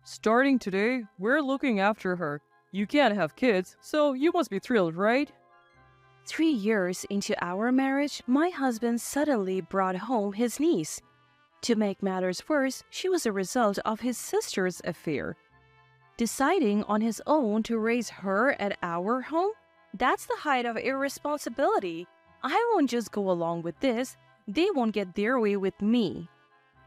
Starting today, we're looking after her. You can't have kids, so you must be thrilled, right? 3 years into our marriage, my husband suddenly brought home his niece. To make matters worse, she was a result of his sister's affair. Deciding on his own to raise her at our home? That's the height of irresponsibility. I won't just go along with this. They won't get their way with me.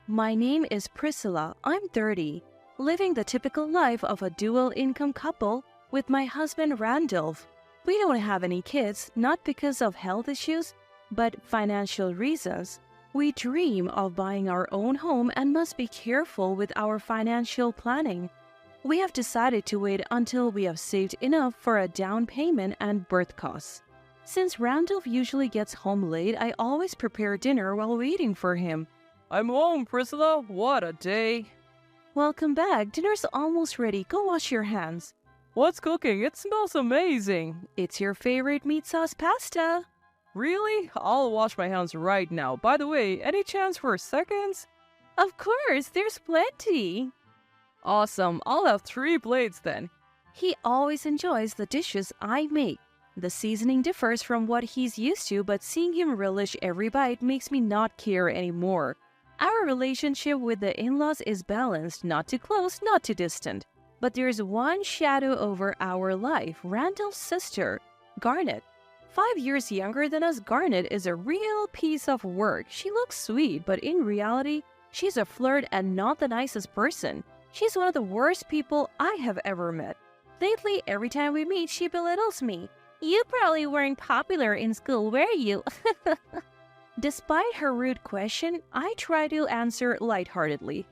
My name is Priscilla. I'm 30, living the typical life of a dual income couple with my husband Randolph. We don't have any kids, not because of health issues, but financial reasons. We dream of buying our own home and must be careful with our financial planning. We have decided to wait until we have saved enough for a down payment and birth costs. Since Randolph usually gets home late, I always prepare dinner while waiting for him. I'm home, Priscilla. What a day. Welcome back. Dinner's almost ready. Go wash your hands. What's cooking? It smells amazing. It's your favorite meat sauce pasta. Really? I'll wash my hands right now. By the way, any chance for seconds? Of course, there's plenty. Awesome. I'll have 3 plates then. He always enjoys the dishes I make. The seasoning differs from what he's used to, but seeing him relish every bite makes me not care anymore. Our relationship with the in-laws is balanced, not too close, not too distant. But there's one shadow over our life, Randall's sister, Garnet. 5 years younger than us, Garnet is a real piece of work. She looks sweet, but in reality, she's a flirt and not the nicest person. She's one of the worst people I have ever met. Lately, every time we meet, she belittles me. You probably weren't popular in school, were you? Despite her rude question, I try to answer lightheartedly.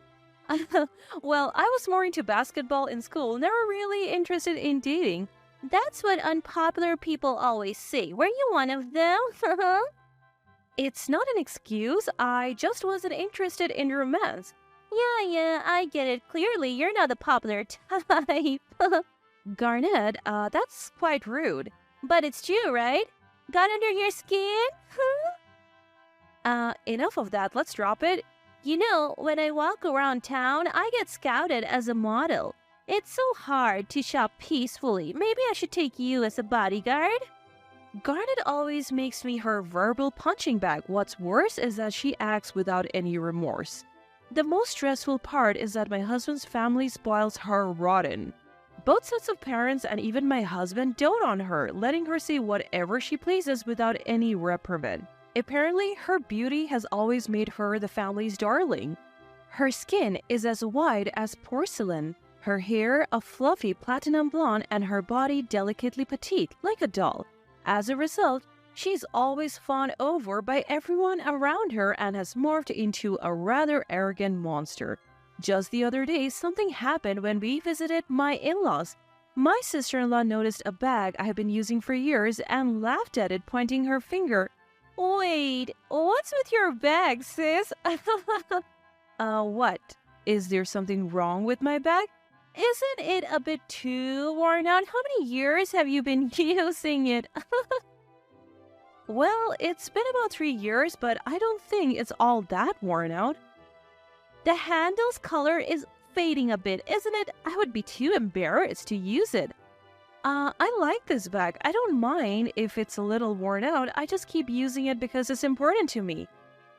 Well, I was more into basketball in school, never really interested in dating. That's what unpopular people always say. Were you one of them? It's not an excuse. I just wasn't interested in romance. Yeah, I get it. Clearly, you're not the popular type. Garnet, that's quite rude. But it's true, right? Got under your skin? Enough of that. Let's drop it. You know, when I walk around town, I get scouted as a model. It's so hard to shop peacefully. Maybe I should take you as a bodyguard? Garnet always makes me her verbal punching bag. What's worse is that she acts without any remorse. The most stressful part is that my husband's family spoils her rotten. Both sets of parents and even my husband dote on her, letting her say whatever she pleases without any reprimand. Apparently, her beauty has always made her the family's darling. Her skin is as white as porcelain, her hair a fluffy platinum blonde, and her body delicately petite, like a doll. As a result, she's always fawned over by everyone around her and has morphed into a rather arrogant monster. Just the other day, something happened when we visited my in-laws. My sister-in-law noticed a bag I have been using for years and laughed at it, pointing her finger. Wait, what's with your bag, sis? What? Is there something wrong with my bag? Isn't it a bit too worn out? How many years have you been using it? Well, it's been about 3 years, but I don't think it's all that worn out. The handle's color is fading a bit, isn't it? I would be too embarrassed to use it. I like this bag. I don't mind if it's a little worn out. I just keep using it because it's important to me.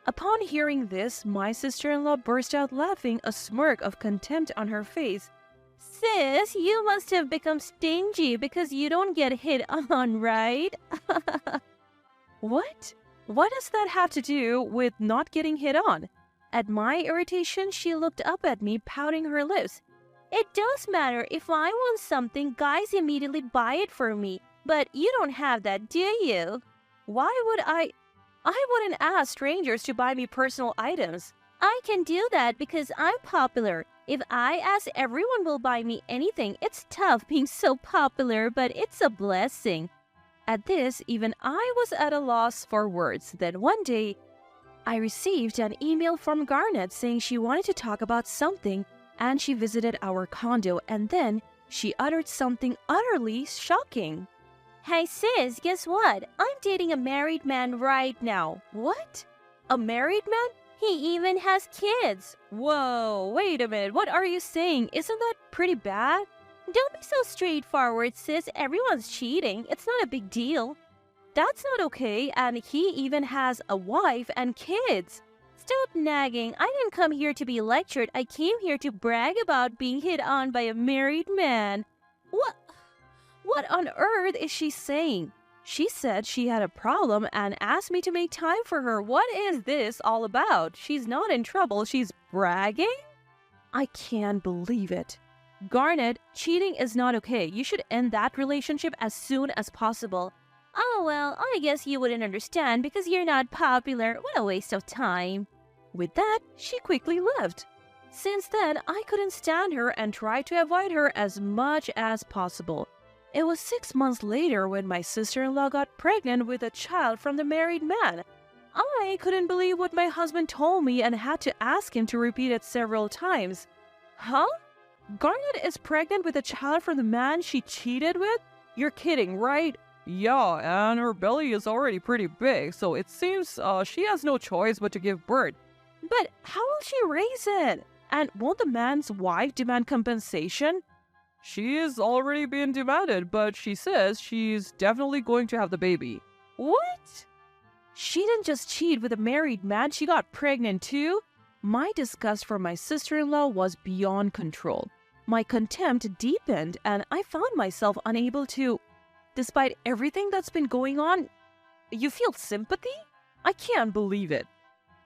Upon hearing this, my sister-in-law burst out laughing, a smirk of contempt on her face. Sis, you must have become stingy because you don't get hit on, right? What? What does that have to do with not getting hit on? At my irritation, she looked up at me, pouting her lips. It does matter. If I want something, guys immediately buy it for me. But you don't have that, do you? Why would I wouldn't ask strangers to buy me personal items. I can do that because I'm popular. If I ask, everyone will buy me anything. It's tough being so popular, but it's a blessing. At this, even I was at a loss for words. Then one day, I received an email from Garnet saying she wanted to talk about something, and she visited our condo, and then she uttered something utterly shocking. Hey sis, guess what? I'm dating a married man right now. What? A married man? He even has kids. Whoa, wait a minute. What are you saying? Isn't that pretty bad? Don't be so straightforward, sis. Everyone's cheating. It's not a big deal. That's not okay, and he even has a wife and kids. Stop nagging. I didn't come here to be lectured. I came here to brag about being hit on by a married man. What on earth is she saying? She said she had a problem and asked me to make time for her. What is this all about? She's not in trouble. She's bragging? I can't believe it. Garnet, cheating is not okay. You should end that relationship as soon as possible. Oh, well, I guess you wouldn't understand because you're not popular. What a waste of time. With that, she quickly left. Since then, I couldn't stand her and tried to avoid her as much as possible. It was 6 months later when my sister-in-law got pregnant with a child from the married man. I couldn't believe what my husband told me and had to ask him to repeat it several times. Huh? Garnet is pregnant with a child from the man she cheated with? You're kidding, right? Yeah, and her belly is already pretty big, so it seems she has no choice but to give birth. But how will she raise it? And won't the man's wife demand compensation? She is already being demanded, but she says she's definitely going to have the baby. What? She didn't just cheat with a married man, she got pregnant too? My disgust for my sister-in-law was beyond control. My contempt deepened, and I found myself unable to... Despite everything that's been going on, you feel sympathy? I can't believe it.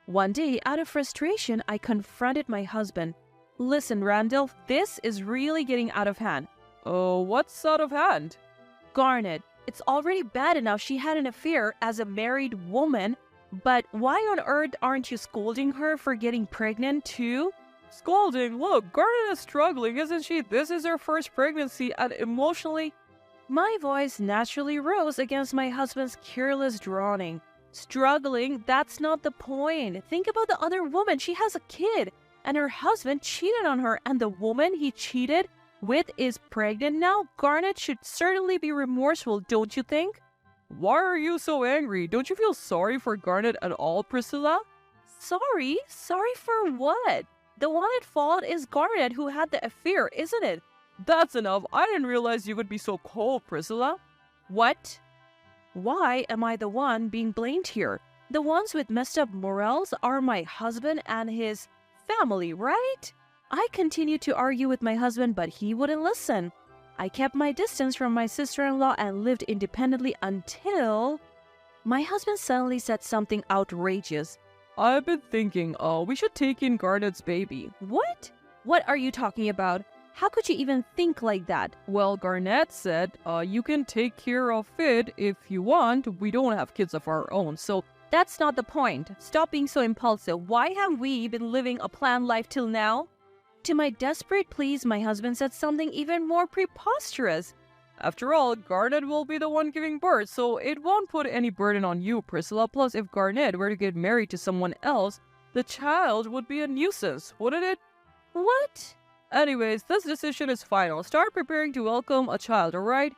One day, out of frustration, I confronted my husband. Listen, Randolph, this is really getting out of hand. Oh, what's out of hand? Garnet, it's already bad enough she had an affair as a married woman, but why on earth aren't you scolding her for getting pregnant too? Scolding? Look, Garnet is struggling, isn't she? This is her first pregnancy and emotionally... My voice naturally rose against my husband's careless droning. Struggling? That's not the point. Think about the other woman. She has a kid. And her husband cheated on her, and the woman he cheated with is pregnant now. Garnet should certainly be remorseful, don't you think? Why are you so angry? Don't you feel sorry for Garnet at all, Priscilla? Sorry? Sorry for what? The one at fault is Garnet, who had the affair, isn't it? That's enough. I didn't realize you would be so cold, Priscilla. What? Why am I the one being blamed here? The ones with messed up morals are my husband and his... family, right? I continued to argue with my husband, but he wouldn't listen. I kept my distance from my sister-in-law and lived independently until... My husband suddenly said something outrageous. I've been thinking, we should take in Garnet's baby. What? What are you talking about? How could you even think like that? Well, Garnet said, you can take care of it if you want. We don't have kids of our own, so... That's not the point. Stop being so impulsive. Why have we been living a planned life till now? To my desperate pleas, my husband said something even more preposterous. After all, Garnet will be the one giving birth, so it won't put any burden on you, Priscilla. Plus, if Garnet were to get married to someone else, the child would be a nuisance, wouldn't it? What? Anyways, this decision is final. Start preparing to welcome a child, alright?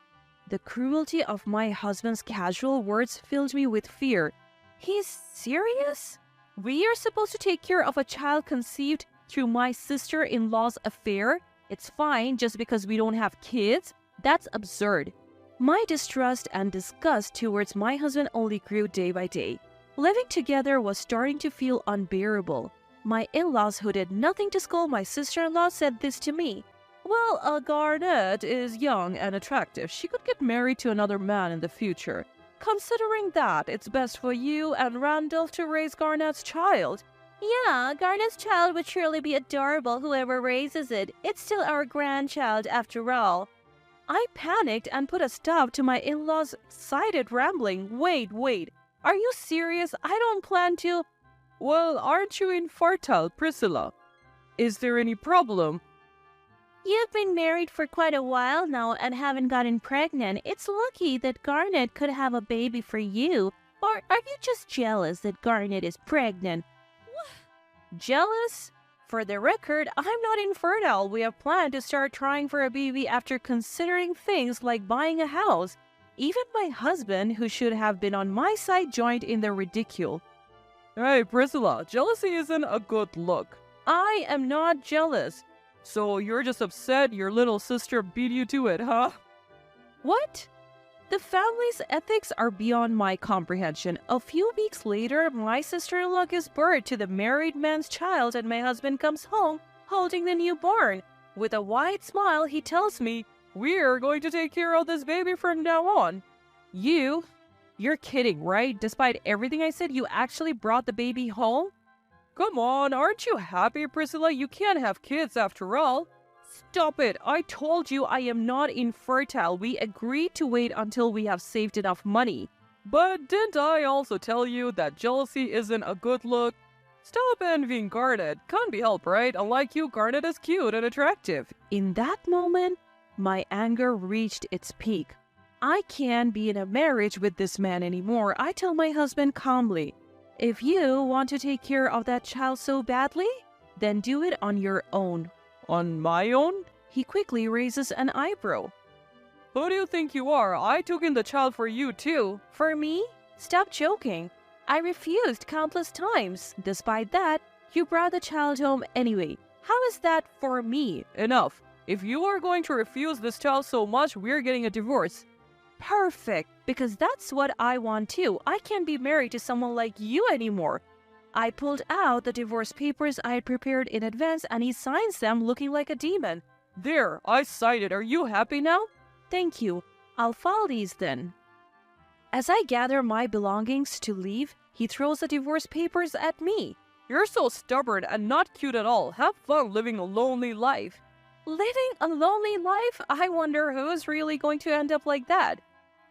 The cruelty of my husband's casual words filled me with fear. He's serious? We are supposed to take care of a child conceived through my sister-in-law's affair? It's fine just because we don't have kids? That's absurd. My distrust and disgust towards my husband only grew day by day. Living together was starting to feel unbearable. My in-laws, who did nothing to scold my sister-in-law, said this to me. Well, Garnet is young and attractive. She could get married to another man in the future. Considering that, it's best for you and Randolph to raise Garnet's child. Yeah, Garnet's child would surely be adorable, whoever raises it. It's still our grandchild after all. I panicked and put a stop to my in-laws' excited rambling. Wait. Are you serious? I don't plan to... Well, aren't you infertile, Priscilla? Is there any problem? You've been married for quite a while now and haven't gotten pregnant. It's lucky that Garnet could have a baby for you. Or are you just jealous that Garnet is pregnant? Jealous? For the record, I'm not infertile. We have planned to start trying for a baby after considering things like buying a house. Even my husband, who should have been on my side, joined in the ridicule. Hey, Priscilla, jealousy isn't a good look. I am not jealous. So you're just upset your little sister beat you to it, huh? What? The family's ethics are beyond my comprehension. A few weeks later, my sister-in-law gives birth to the married man's child and my husband comes home holding the newborn. With a wide smile, he tells me, We're going to take care of this baby from now on. You're kidding, right? Despite everything I said, you actually brought the baby home? Come on, aren't you happy, Priscilla? You can't have kids after all. Stop it. I told you I am not infertile. We agreed to wait until we have saved enough money. But didn't I also tell you that jealousy isn't a good look? Stop envying Garnet. Can't be helped, right? Unlike you, Garnet is cute and attractive. In that moment, my anger reached its peak. I can't be in a marriage with this man anymore. I tell my husband calmly, if you want to take care of that child so badly, then do it on your own. On my own? He quickly raises an eyebrow. Who do you think you are? I took in the child for you too. For me? Stop joking. I refused countless times. Despite that, you brought the child home anyway. How is that for me? Enough. If you are going to refuse this child so much, we're getting a divorce. Perfect, because that's what I want too. I can't be married to someone like you anymore. I pulled out the divorce papers I had prepared in advance and he signs them looking like a demon. There, I signed it. Are you happy now? Thank you. I'll file these then. As I gather my belongings to leave, he throws the divorce papers at me. You're so stubborn and not cute at all. Have fun living a lonely life. Living a lonely life? I wonder who's really going to end up like that.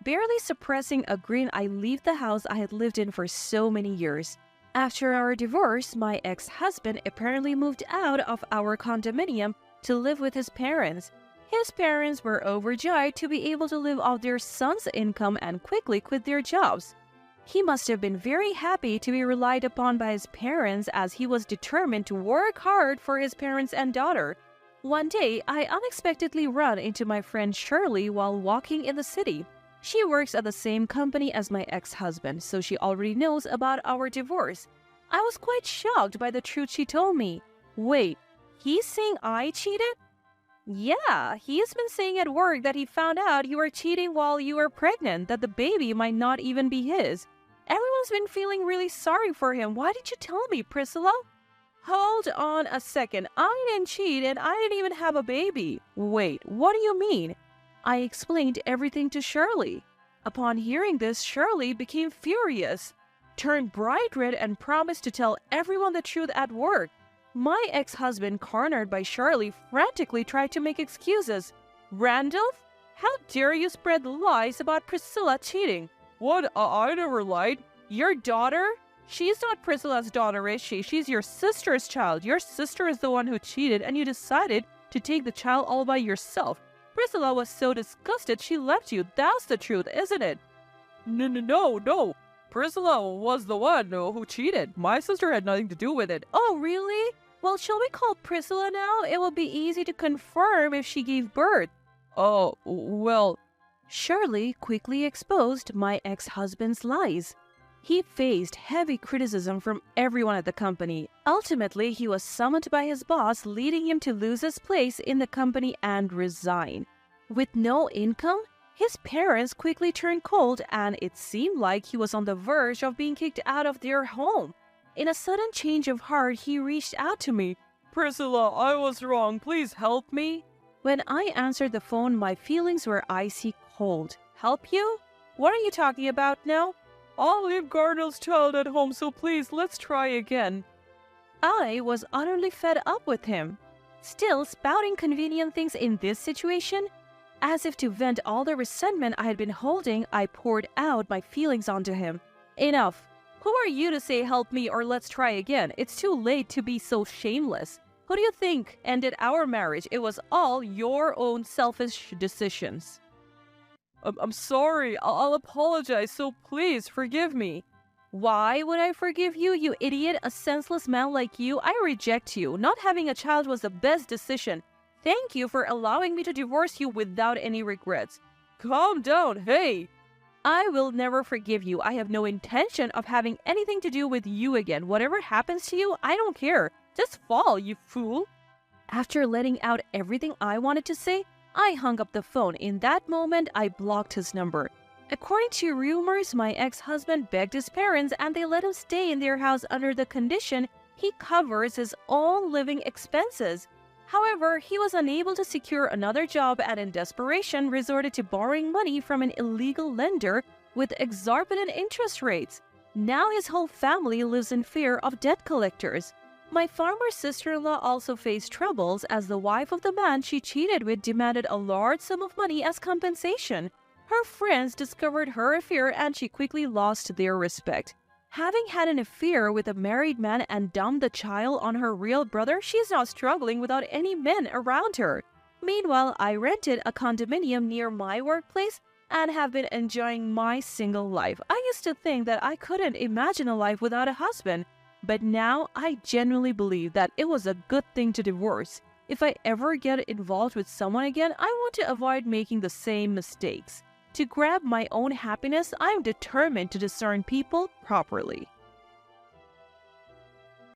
Barely suppressing a grin, I leave the house I had lived in for so many years. After our divorce, my ex-husband apparently moved out of our condominium to live with his parents. His parents were overjoyed to be able to live off their son's income and quickly quit their jobs. He must have been very happy to be relied upon by his parents as he was determined to work hard for his parents and daughter. One day, I unexpectedly run into my friend Shirley while walking in the city. She works at the same company as my ex-husband, so she already knows about our divorce. I was quite shocked by the truth she told me. Wait, he's saying I cheated? Yeah, he's been saying at work that he found out you were cheating while you were pregnant, that the baby might not even be his. Everyone's been feeling really sorry for him. Why did you tell me, Priscilla? Hold on a second. I didn't cheat and I didn't even have a baby. Wait, what do you mean? I explained everything to Shirley. Upon hearing this, Shirley became furious, turned bright red and promised to tell everyone the truth at work. My ex-husband, cornered by Shirley, frantically tried to make excuses. Randolph, how dare you spread lies about Priscilla cheating? What? I never lied. Your daughter? She's not Priscilla's daughter, is she? She's your sister's child. Your sister is the one who cheated and you decided to take the child all by yourself. Priscilla was so disgusted she left you. That's the truth, isn't it? No. Priscilla was the one who cheated. My sister had nothing to do with it. Oh, really? Well, shall we call Priscilla now? It will be easy to confirm if she gave birth. Oh, well. Shirley quickly exposed my ex-husband's lies. He faced heavy criticism from everyone at the company. Ultimately, he was summoned by his boss, leading him to lose his place in the company and resign. With no income, his parents quickly turned cold and it seemed like he was on the verge of being kicked out of their home. In a sudden change of heart, he reached out to me. Priscilla, I was wrong. Please help me. When I answered the phone, my feelings were icy cold. Help you? What are you talking about now? I'll leave Garnet's child at home, so please, let's try again. I was utterly fed up with him. Still spouting convenient things in this situation? As if to vent all the resentment I had been holding, I poured out my feelings onto him. Enough. Who are you to say help me or let's try again? It's too late to be so shameless. Who do you think ended our marriage? It was all your own selfish decisions. I'm sorry. I'll apologize, so please forgive me. Why would I forgive you, you idiot? A senseless man like you? I reject you. Not having a child was the best decision. Thank you for allowing me to divorce you without any regrets. Calm down, hey! I will never forgive you. I have no intention of having anything to do with you again. Whatever happens to you, I don't care. Just fall, you fool. After letting out everything I wanted to say, I hung up the phone. In that moment, I blocked his number. According to rumors, my ex-husband begged his parents and they let him stay in their house under the condition he covers his own living expenses. However, he was unable to secure another job and in desperation resorted to borrowing money from an illegal lender with exorbitant interest rates. Now his whole family lives in fear of debt collectors. My former sister-in-law also faced troubles as the wife of the man she cheated with demanded a large sum of money as compensation. Her friends discovered her affair and she quickly lost their respect. Having had an affair with a married man and dumped the child on her real brother, she is now struggling without any men around her. Meanwhile, I rented a condominium near my workplace and have been enjoying my single life. I used to think that I couldn't imagine a life without a husband, but now I genuinely believe that it was a good thing to divorce. If I ever get involved with someone again, I want to avoid making the same mistakes. To grab my own happiness, I am determined to discern people properly.